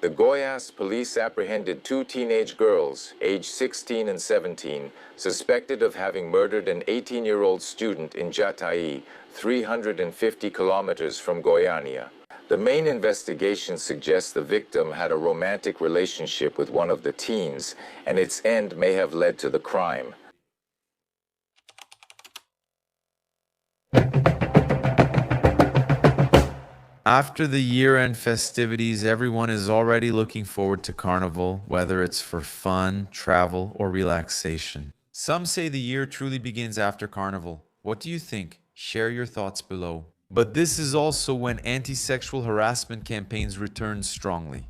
The Goiás police apprehended two teenage girls, aged 16 and 17, suspected of having murdered an 18-year-old student in Jataí, 350 kilometers from Goiânia. The main investigation suggests the victim had a romantic relationship with one of the teens, and its end may have led to the crime. After the year-end festivities, everyone is already looking forward to Carnival, whether it's for fun, travel, or relaxation. Some say the year truly begins after Carnival. What do you think? Share your thoughts below. But this is also when anti-sexual harassment campaigns return strongly.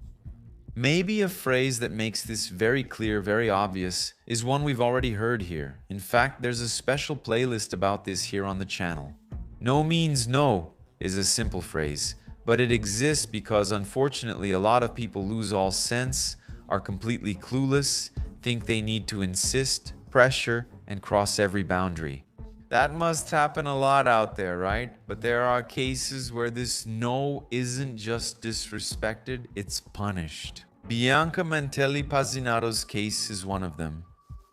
Maybe a phrase that makes this very clear, very obvious, is one we've already heard here. In fact, there's a special playlist about this here on the channel. No means no is a simple phrase, but it exists because unfortunately a lot of people lose all sense, are completely clueless, think they need to insist, pressure, and cross every boundary. That must happen a lot out there, right? But there are cases where this no isn't just disrespected, it's punished. Bianca Mantelli Pazinato's case is one of them.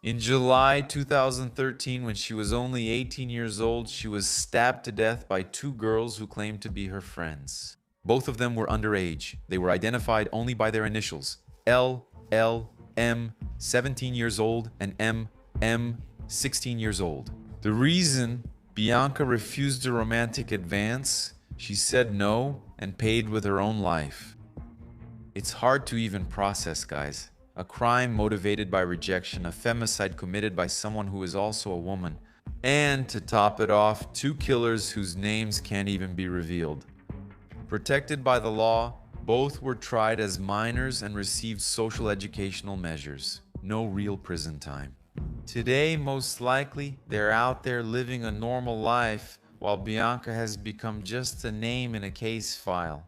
In July 2013, when she was only 18 years old, she was stabbed to death by two girls who claimed to be her friends. Both of them were underage. They were identified only by their initials: L, M, 17 years old, and M, 16 years old. The reason: Bianca refused a romantic advance, she said no, and paid with her own life. It's hard to even process, guys. A crime motivated by rejection, a femicide committed by someone who is also a woman, and to top it off, two killers whose names can't even be revealed. Protected by the law, both were tried as minors and received social educational measures. No real prison time. Today, most likely, they're out there living a normal life, while Bianca has become just a name in a case file.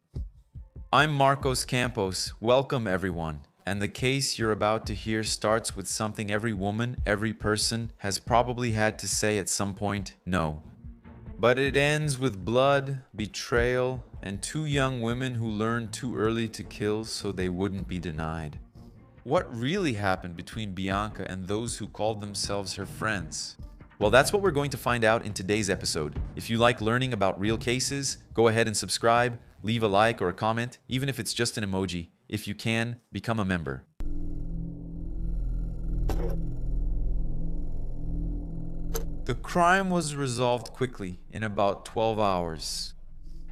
I'm Marcos Campos. Welcome, everyone. And the case you're about to hear starts with something every woman, every person has probably had to say at some point: no. But it ends with blood, betrayal, and two young women who learned too early to kill so they wouldn't be denied. What really happened between Bianca and those who called themselves her friends? Well, that's what we're going to find out in today's episode. If you like learning about real cases, go ahead and subscribe, leave a like or a comment, even if it's just an emoji. If you can, become a member. The crime was resolved quickly, in about 12 hours.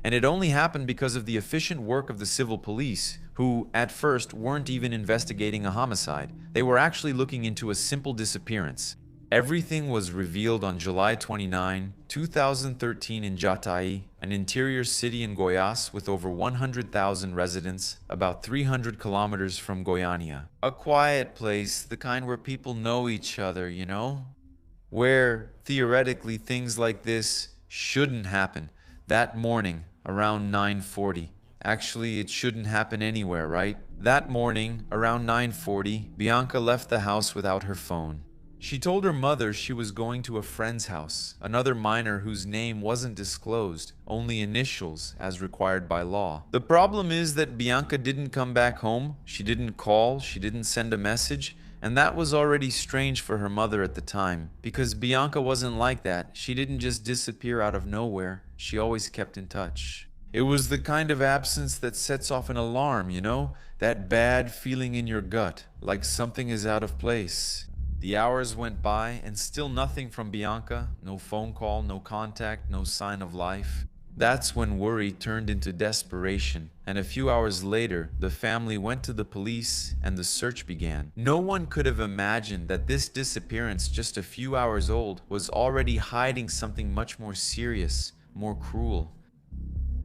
And it only happened because of the efficient work of the civil police, who, at first, weren't even investigating a homicide. They were actually looking into a simple disappearance. Everything was revealed on July 29, 2013 in Jataí, an interior city in Goiás with over 100,000 residents, about 300 kilometers from Goiânia. A quiet place, the kind where people know each other, you know? Where, theoretically, things like this shouldn't happen. That morning, around 9:40. Actually, it shouldn't happen anywhere, right? That morning, around 9:40, Bianca left the house without her phone. She told her mother she was going to a friend's house, another minor whose name wasn't disclosed, only initials as required by law. The problem is that Bianca didn't come back home, she didn't call, she didn't send a message, and that was already strange for her mother at the time, because Bianca wasn't like that. She didn't just disappear out of nowhere, she always kept in touch. It was the kind of absence that sets off an alarm, you know? That bad feeling in your gut, like something is out of place. The hours went by and still nothing from Bianca, no phone call, no contact, no sign of life. That's when worry turned into desperation, and a few hours later, the family went to the police and the search began. No one could have imagined that this disappearance, just a few hours old, was already hiding something much more serious, more cruel.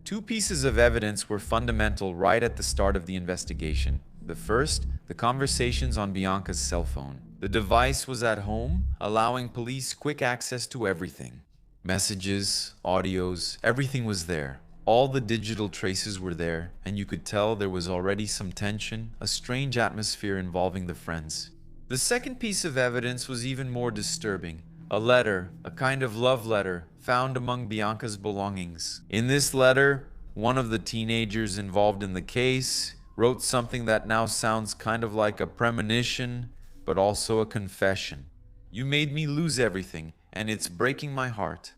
Two pieces of evidence were fundamental right at the start of the investigation. The first, the conversations on Bianca's cell phone. The device was at home, allowing police quick access to everything. Messages, audios, everything was there. All the digital traces were there, and you could tell there was already some tension, a strange atmosphere involving the friends. The second piece of evidence was even more disturbing. A letter, a kind of love letter, found among Bianca's belongings. In this letter, one of the teenagers involved in the case wrote something that now sounds kind of like a premonition, but also a confession. You made me lose everything, and it's breaking my heart.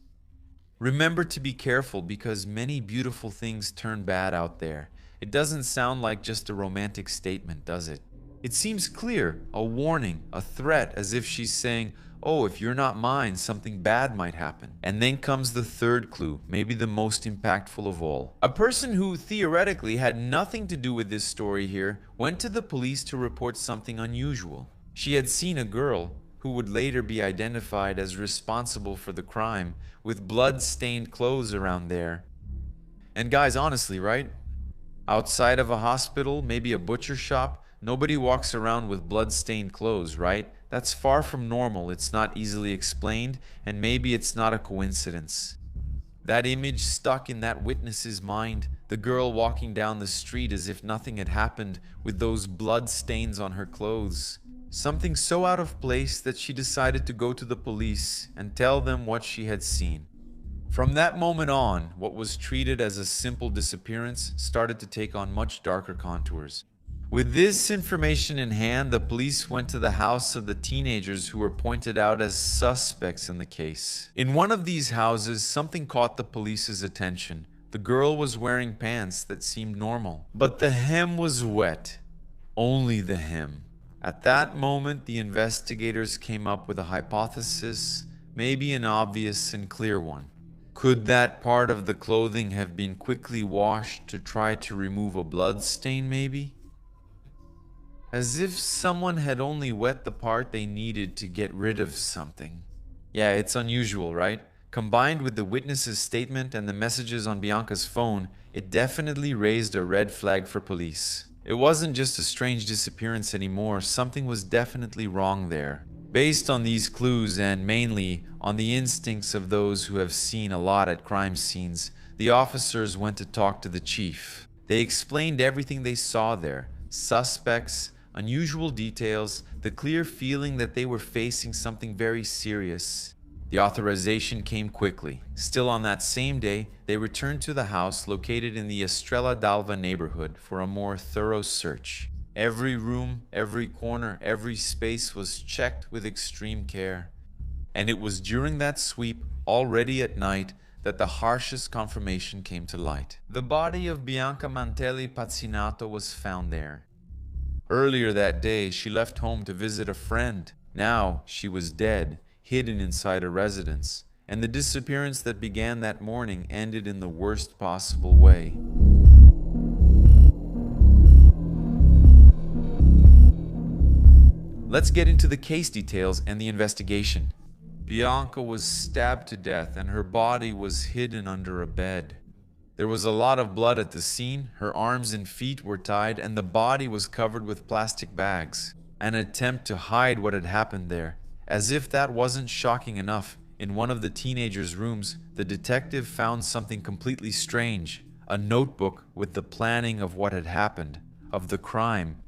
Remember to be careful because many beautiful things turn bad out there. It doesn't sound like just a romantic statement, does it? It seems clear, a warning, a threat, as if she's saying, oh, if you're not mine, something bad might happen. And then comes the third clue, maybe the most impactful of all. A person who theoretically had nothing to do with this story here went to the police to report something unusual. She had seen a girl, who would later be identified as responsible for the crime, with blood-stained clothes around there. And guys, honestly, right? Outside of a hospital, maybe a butcher shop, nobody walks around with blood-stained clothes, right? That's far from normal, it's not easily explained, and maybe it's not a coincidence. That image stuck in that witness's mind, the girl walking down the street as if nothing had happened, with those blood stains on her clothes. Something so out of place that she decided to go to the police and tell them what she had seen. From that moment on, what was treated as a simple disappearance started to take on much darker contours. With this information in hand, the police went to the house of the teenagers who were pointed out as suspects in the case. In one of these houses, something caught the police's attention. The girl was wearing pants that seemed normal, but the hem was wet. Only the hem. At that moment, the investigators came up with a hypothesis, maybe an obvious and clear one. Could that part of the clothing have been quickly washed to try to remove a blood stain, maybe? As if someone had only wet the part they needed to get rid of something. Yeah, it's unusual, right? Combined with the witness's statement and the messages on Bianca's phone, it definitely raised a red flag for police. It wasn't just a strange disappearance anymore, something was definitely wrong there. Based on these clues and mainly on the instincts of those who have seen a lot at crime scenes, the officers went to talk to the chief. They explained everything they saw there, suspects, unusual details, the clear feeling that they were facing something very serious. The authorization came quickly. Still on that same day, they returned to the house located in the Estrella d'Alva neighborhood for a more thorough search. Every room, every corner, every space was checked with extreme care. And it was during that sweep, already at night, that the harshest confirmation came to light. The body of Bianca Mantelli Pazinato was found there. Earlier that day, she left home to visit a friend. Now, she was dead, hidden inside a residence, and the disappearance that began that morning ended in the worst possible way. Let's get into the case details and the investigation. Bianca was stabbed to death and her body was hidden under a bed. There was a lot of blood at the scene, her arms and feet were tied, and the body was covered with plastic bags. An attempt to hide what had happened there. As if that wasn't shocking enough, in one of the teenagers' rooms, the detective found something completely strange. A notebook with the planning of what had happened, of the crime.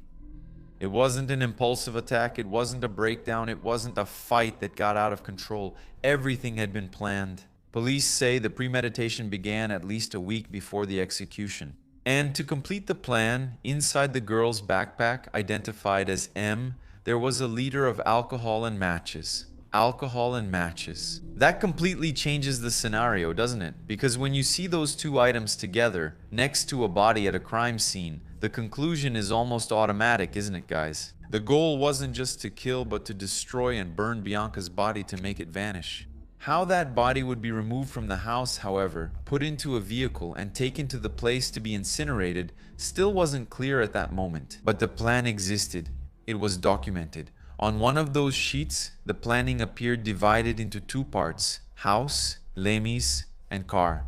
It wasn't an impulsive attack, it wasn't a breakdown, it wasn't a fight that got out of control. Everything had been planned. Police say the premeditation began at least a week before the execution. And to complete the plan, inside the girl's backpack, identified as M, there was a liter of alcohol and matches. Alcohol and matches. That completely changes the scenario, doesn't it? Because when you see those two items together, next to a body at a crime scene, the conclusion is almost automatic, isn't it, guys? The goal wasn't just to kill, but to destroy and burn Bianca's body to make it vanish. How that body would be removed from the house, however, put into a vehicle and taken to the place to be incinerated, still wasn't clear at that moment. But the plan existed. It was documented. On one of those sheets, the planning appeared divided into two parts: house, lemis, and car.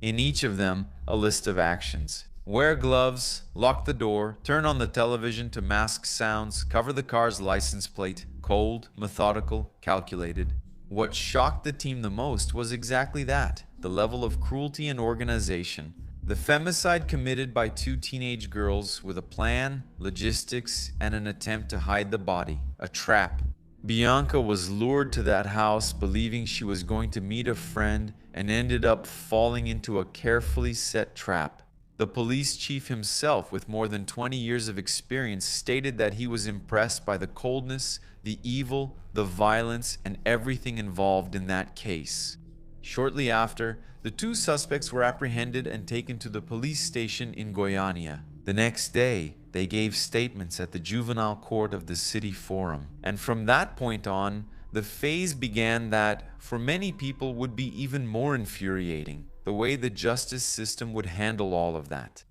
In each of them, a list of actions. Wear gloves, lock the door, turn on the television to mask sounds, cover the car's license plate. Cold, methodical, calculated. What shocked the team the most was exactly that, the level of cruelty and organization. The femicide committed by two teenage girls with a plan, logistics, and an attempt to hide the body. A trap. Bianca was lured to that house believing she was going to meet a friend and ended up falling into a carefully set trap. The police chief himself, with more than 20 years of experience, stated that he was impressed by the coldness, the evil, the violence, and everything involved in that case. Shortly after, the two suspects were apprehended and taken to the police station in Goiânia. The next day, they gave statements at the juvenile court of the city forum. And from that point on, the phase began that, for many people, would be even more infuriating. The way the justice system would handle all of that.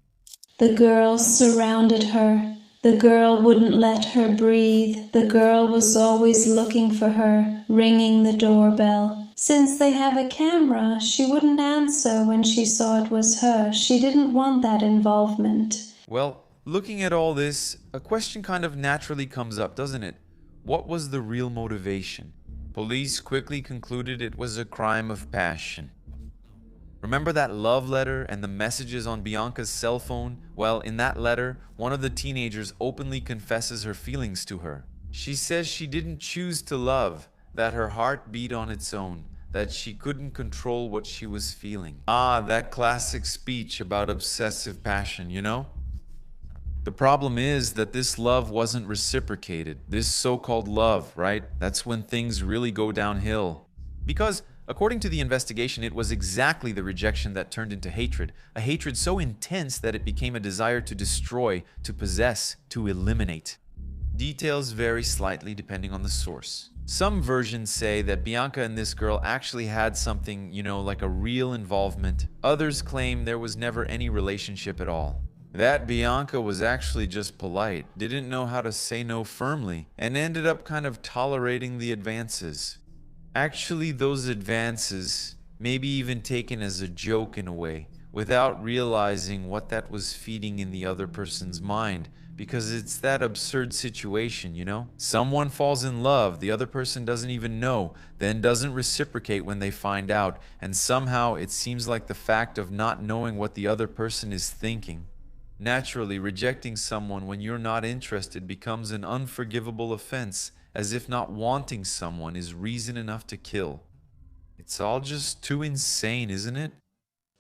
The girls surrounded her. The girl wouldn't let her breathe. The girl was always looking for her, ringing the doorbell. Since they have a camera, she wouldn't answer when she saw it was her. She didn't want that involvement. Well, looking at all this, a question kind of naturally comes up, doesn't it? What was the real motivation? Police quickly concluded it was a crime of passion. Remember that love letter and the messages on Bianca's cell phone? Well, in that letter, one of the teenagers openly confesses her feelings to her. She says she didn't choose to love, that her heart beat on its own, that she couldn't control what she was feeling. Ah, that classic speech about obsessive passion, you know? The problem is that this love wasn't reciprocated. This so-called love, right? That's when things really go downhill. Because, according to the investigation, it was exactly the rejection that turned into hatred. A hatred so intense that it became a desire to destroy, to possess, to eliminate. Details vary slightly depending on the source. Some versions say that Bianca and this girl actually had something, like a real involvement. Others claim there was never any relationship at all. That Bianca was actually just polite, didn't know how to say no firmly, and ended up kind of tolerating the advances. Actually, those advances, maybe even taken as a joke in a way, without realizing what that was feeding in the other person's mind, because it's that absurd situation. Someone falls in love, the other person doesn't even know, then doesn't reciprocate when they find out, and somehow it seems like the fact of not knowing what the other person is thinking. Naturally, rejecting someone when you're not interested becomes an unforgivable offense, as if not wanting someone is reason enough to kill. It's all just too insane, isn't it?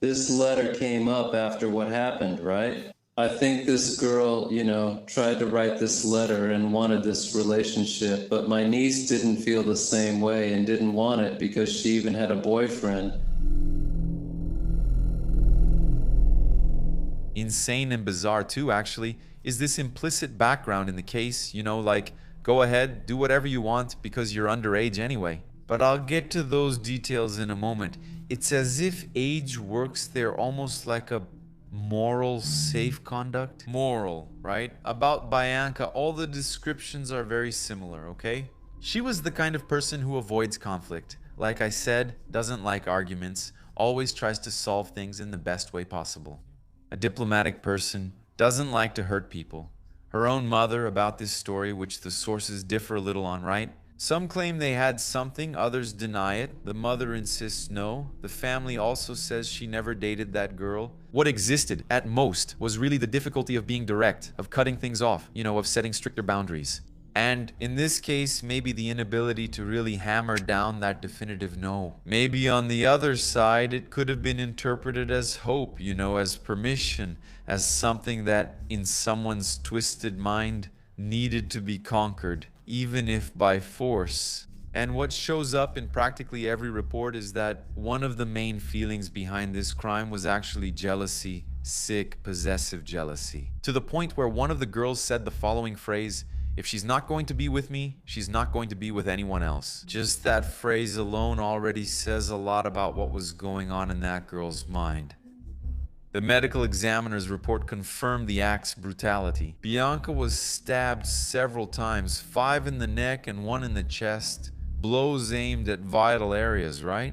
This letter came up after what happened, right? I think this girl, tried to write this letter and wanted this relationship, but my niece didn't feel the same way and didn't want it because she even had a boyfriend. Insane and bizarre too, actually, is this implicit background in the case, like, go ahead, do whatever you want because you're underage anyway. But I'll get to those details in a moment. It's as if age works there almost like a moral safe conduct. Moral, right? About Bianca, all the descriptions are very similar, okay? She was the kind of person who avoids conflict. Like I said, doesn't like arguments, always tries to solve things in the best way possible. A diplomatic person, doesn't like to hurt people. Her own mother about this story, which the sources differ a little on, right? Some claim they had something, others deny it. The mother insists no. The family also says she never dated that girl. What existed, at most, was really the difficulty of being direct, of cutting things off, of setting stricter boundaries. And in this case, maybe the inability to really hammer down that definitive no. Maybe on the other side, it could have been interpreted as hope, as permission, as something that in someone's twisted mind needed to be conquered, even if by force. And what shows up in practically every report is that one of the main feelings behind this crime was actually jealousy, sick, possessive jealousy. To the point where one of the girls said the following phrase, "If she's not going to be with me, she's not going to be with anyone else." Just that phrase alone already says a lot about what was going on in that girl's mind. The medical examiner's report confirmed the act's brutality. Bianca was stabbed several times, 5 in the neck and 1 in the chest. Blows aimed at vital areas, right?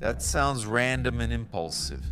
That sounds random and impulsive.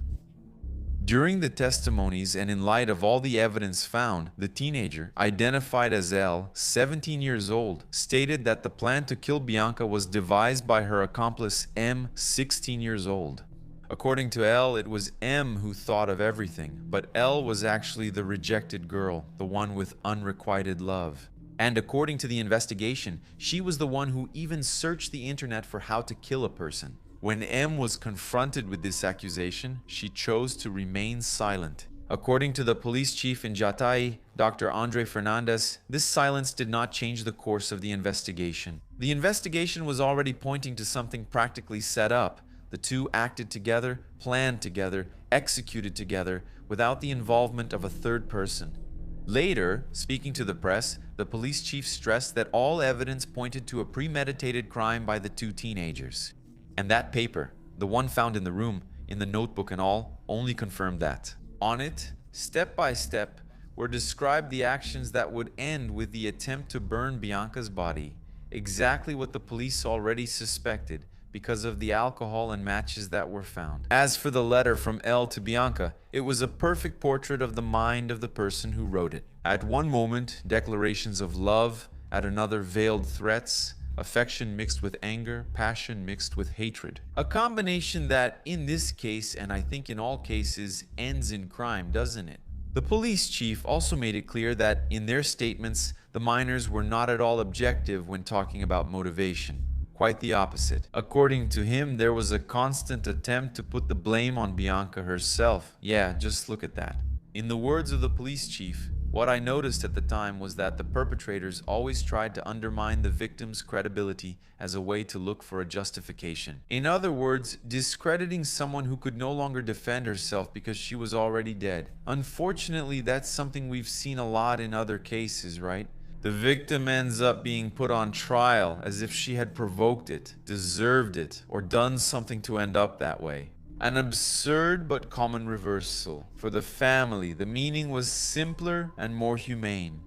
During the testimonies and in light of all the evidence found, the teenager, identified as L, 17 years old, stated that the plan to kill Bianca was devised by her accomplice M, 16 years old. According to L, it was M who thought of everything, but L was actually the rejected girl, the one with unrequited love. And according to the investigation, she was the one who even searched the internet for how to kill a person. When M was confronted with this accusation, she chose to remain silent. According to the police chief in Jatai, Dr. Andre Fernandez, this silence did not change the course of the investigation. The investigation was already pointing to something practically set up. The two acted together, planned together, executed together, without the involvement of a third person. Later, speaking to the press, the police chief stressed that all evidence pointed to a premeditated crime by the two teenagers. And that paper, the one found in the room, in the notebook and all, only confirmed that. On it, step by step, were described the actions that would end with the attempt to burn Bianca's body. Exactly what the police already suspected because of the alcohol and matches that were found. As for the letter from L to Bianca, it was a perfect portrait of the mind of the person who wrote it. At one moment, declarations of love, at another, veiled threats, affection mixed with anger, passion mixed with hatred. A combination that, in this case, and I think in all cases, ends in crime, doesn't it? The police chief also made it clear that, in their statements, the minors were not at all objective when talking about motivation. Quite the opposite. According to him, there was a constant attempt to put the blame on Bianca herself. Yeah, just look at that. In the words of the police chief, what I noticed at the time was that the perpetrators always tried to undermine the victim's credibility as a way to look for a justification. In other words, discrediting someone who could no longer defend herself because she was already dead. Unfortunately, that's something we've seen a lot in other cases, right? The victim ends up being put on trial as if she had provoked it, deserved it, or done something to end up that way. An absurd but common reversal. For the family, the meaning was simpler and more humane.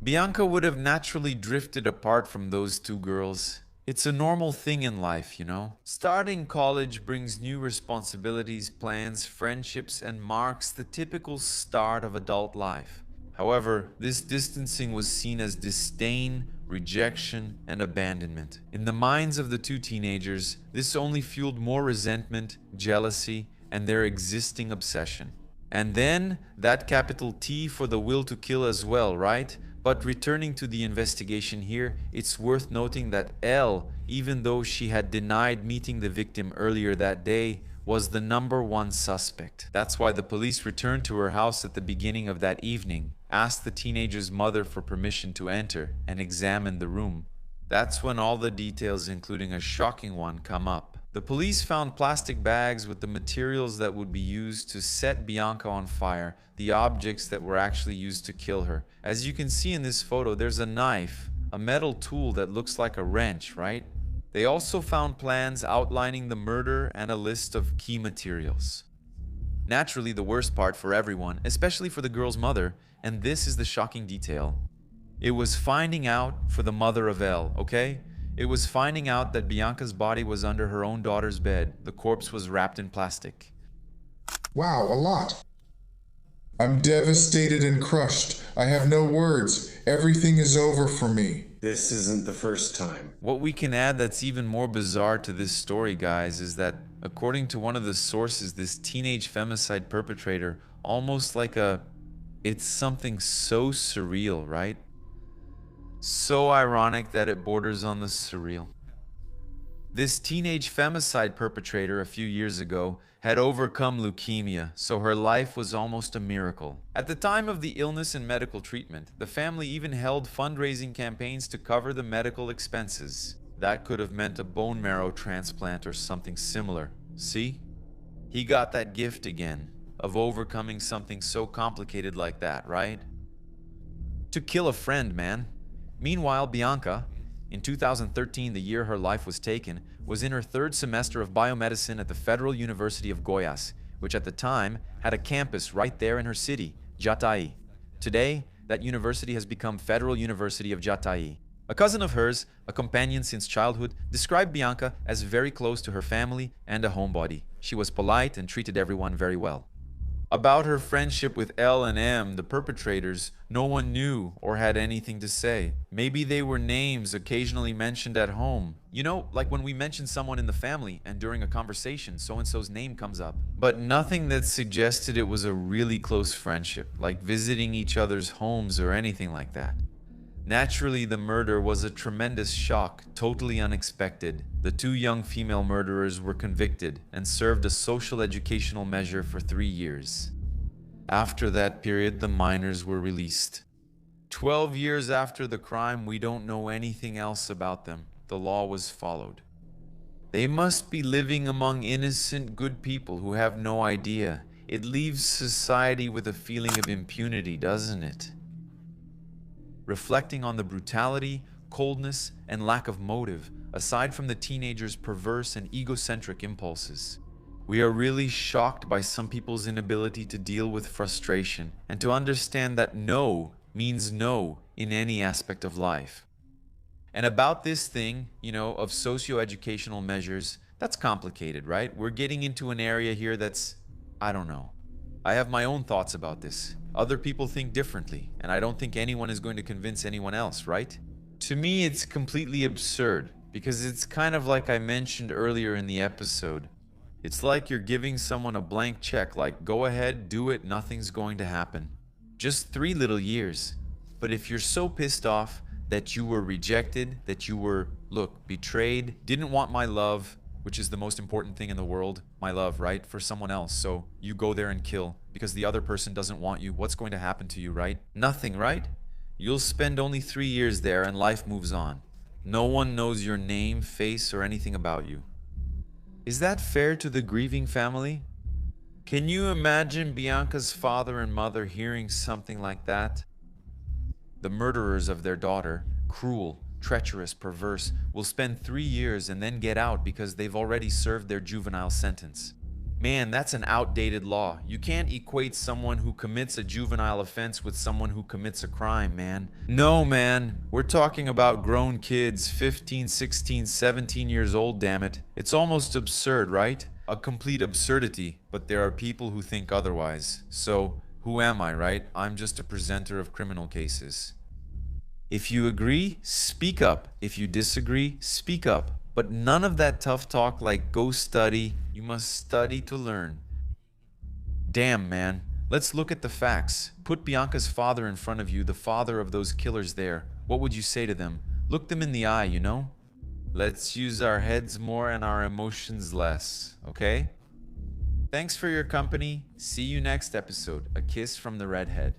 Bianca would have naturally drifted apart from those two girls. It's a normal thing in life, you know? Starting college brings new responsibilities, plans, friendships, and marks the typical start of adult life. However, this distancing was seen as disdain, rejection, and abandonment. In the minds of the two teenagers, this only fueled more resentment, jealousy, and their existing obsession. And then, that capital T for the will to kill as well, right? But returning to the investigation here, it's worth noting that L, even though she had denied meeting the victim earlier that day, was the #1 suspect. That's why the police returned to her house at the beginning of that evening, asked the teenager's mother for permission to enter, and examined the room. That's when all the details, including a shocking one, come up. The police found plastic bags with the materials that would be used to set Bianca on fire, the objects that were actually used to kill her. As you can see in this photo, there's a knife, a metal tool that looks like a wrench, right? They also found plans outlining the murder and a list of key materials. Naturally, the worst part for everyone, especially for the girl's mother, and this is the shocking detail. It was finding out for the mother of Elle, okay? It was finding out that Bianca's body was under her own daughter's bed. The corpse was wrapped in plastic. Wow, a lot. I'm devastated and crushed. I have no words. Everything is over for me. This isn't the first time. What we can add that's even more bizarre to this story, guys, is that according to one of the sources, this teenage femicide perpetrator, almost like it's something so surreal, right? So ironic that it borders on the surreal. This teenage femicide perpetrator a few years ago had overcome leukemia, so her life was almost a miracle. At the time of the illness and medical treatment, the family even held fundraising campaigns to cover the medical expenses. That could have meant a bone marrow transplant or something similar. See? He got that gift again, of overcoming something so complicated like that, right? To kill a friend, man. Meanwhile, Bianca, in 2013, the year her life was taken, was in her 3rd semester of biomedicine at the Federal University of Goiás, which at the time had a campus right there in her city, Jatai. Today, that university has become Federal University of Jatai. A cousin of hers, a companion since childhood, described Bianca as very close to her family and a homebody. She was polite and treated everyone very well. About her friendship with L and M, the perpetrators, no one knew or had anything to say. Maybe they were names occasionally mentioned at home. You know, like when we mention someone in the family and during a conversation, so-and-so's name comes up. But nothing that suggested it was a really close friendship, like visiting each other's homes or anything like that. Naturally, the murder was a tremendous shock, totally unexpected. The 2 young female murderers were convicted and served a social educational measure for 3 years. After that period, the minors were released. 12 years after the crime, we don't know anything else about them. The law was followed. They must be living among innocent, good people who have no idea. It leaves society with a feeling of impunity, doesn't it? Reflecting on the brutality, coldness, and lack of motive, aside from the teenagers' perverse and egocentric impulses, we are really shocked by some people's inability to deal with frustration and to understand that no means no in any aspect of life. And about this thing, of socio-educational measures, that's complicated, right? We're getting into an area here that's, I don't know. I have my own thoughts about this. Other people think differently, and I don't think anyone is going to convince anyone else, right? To me, it's completely absurd, because it's kind of like I mentioned earlier in the episode. It's like you're giving someone a blank check, like, go ahead, do it, nothing's going to happen. Just 3 little years. But if you're so pissed off that you were rejected, that you were, betrayed, didn't want my love, which is the most important thing in the world, my love, right, for someone else, so you go there and kill, because the other person doesn't want you, what's going to happen to you, right? Nothing, right? You'll spend only 3 years there and life moves on. No one knows your name, face, or anything about you. Is that fair to the grieving family? Can you imagine Bianca's father and mother hearing something like that? The murderers of their daughter, cruel, treacherous, perverse, will spend 3 years and then get out because they've already served their juvenile sentence. Man, that's an outdated law. You can't equate someone who commits a juvenile offense with someone who commits a crime, man. No, man. We're talking about grown kids, 15, 16, 17 years old, damn it. It's almost absurd, right? A complete absurdity, but there are people who think otherwise. So, who am I, right? I'm just a presenter of criminal cases. If you agree, speak up. If you disagree, speak up. But none of that tough talk like go study. You must study to learn. Damn, man. Let's look at the facts. Put Bianca's father in front of you, the father of those killers there. What would you say to them? Look them in the eye, Let's use our heads more and our emotions less, okay? Thanks for your company. See you next episode. A kiss from the redhead.